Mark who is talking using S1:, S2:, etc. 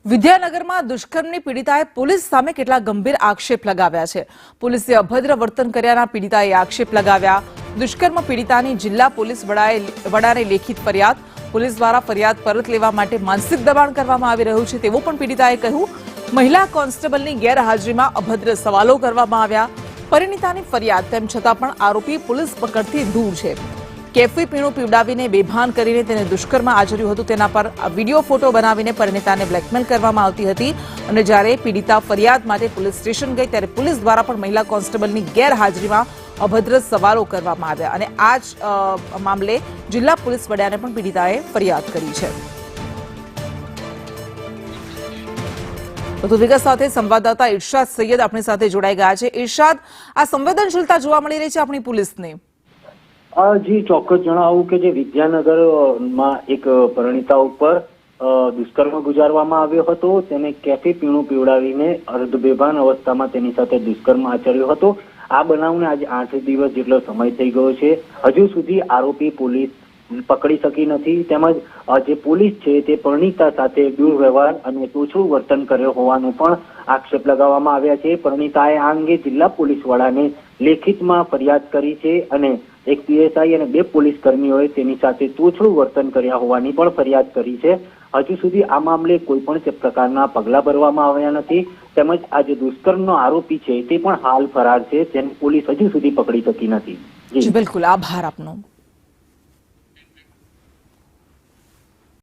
S1: વિદ્યાનગરમાં દુષ્કર્મની પીડિતાએ police સામે કેટલા ગંભીર આક્ષેપ લગાવ્યા છે। પોલીસે અભદ્ર વર્તન કર્યાના પીડિતાએ આક્ષેપ લગાવ્યા। દુષ્કર્મ પીડિતાની જિલ્લા પોલીસ વડાને લેખિત ફરિયાદ। પોલીસ દ્વારા ફરિયાદ પરત લેવા માટે માનસિક દબાણ કરવામાં આવી રહ્યું છે તેવું પણ પીડિતાએ કહ્યું। મહિલા કોન્સ્ટેબલની ગેરહાજરીમાં અભદ્ર સવાલો કરવામાં આવ્યા। પરિણીતાની ફરિયાદ તેમ છતાં પણ આરોપી પોલીસ પકડથી દૂર છે। કેફી પીણું પીવડાવીને બેભાન કરીને તેને દુષ્કર્મ આચર્યું હતું તેના પર વિડીયો ફોટો બનાવીને પરિણીતાને બ્લેકમેલ કરવામાં આવતી હતી અને જ્યારે પીડિતા ફરિયાદ માટે પોલીસ સ્ટેશન ગઈ ત્યારે પોલીસ દ્વારા પણ મહિલા કોન્સ્ટેબલની ગેરહાજરીમાં અભદ્ર સવાલો કરવામાં આવ્યા અને આ જ મામલે જિલ્લા પોલીસ વડાને પણ પીડિતાએ ફરિયાદ કરી છે। વધુ વિગત સાથે સંવાદદાતા ઇરશાદ સૈયદ આપણી સાથે જોડાઈ ગયા છે। ઇરશાદ, આ સંવેદનશીલતા જોવા મળી રહી છે આપણી પોલીસને।
S2: જી ચોક્કસ જણાવું કે જે વિદ્યાનગરમાં એક પરિણીતા ઉપર દુષ્કર્મ ગુજારવામાં આવ્યો હતો। તેને કેફી પીણું પીવડાવીને અર્ધબેભાન અવસ્થામાં તેની સાથે દુષ્કર્મ આચર્યો હતો। આ બનાવને આજે 8 દિવસ જેટલો સમય થઈ ગયો છે। હજુ સુધી આરોપી પોલીસ પકડી શકી નથી। તેમજ જે પોલીસ છે તે પરિણીતા સાથે દુર્વ્યવહાર અને તોછડું વર્તન કર્યો હોવાનું પણ આક્ષેપ લગાવવામાં આવ્યા છે। પરિણીતાએ આ અંગે જિલ્લા પોલીસ વડાને લેખિતમાં ફરિયાદ કરી છે અને એક પીએસઆઈ અને 2 પોલીસ કર્મીઓએ તેની સાથે તોછડું વર્તન કર્યા હોવાની પણ ફરિયાદ કરી છે। હજુ સુધી આ મામલે કોઈ પણ પ્રકારના પગલાં ભરવામાં આવ્યા નથી। તેમજ આ જે દુષ્કર્મનો આરોપી છે તે પણ હાલ ફરાર છે, જેને પોલીસ હજુ સુધી પકડી શકી નથી।
S1: જી બિલકુલ, આભાર આપનો।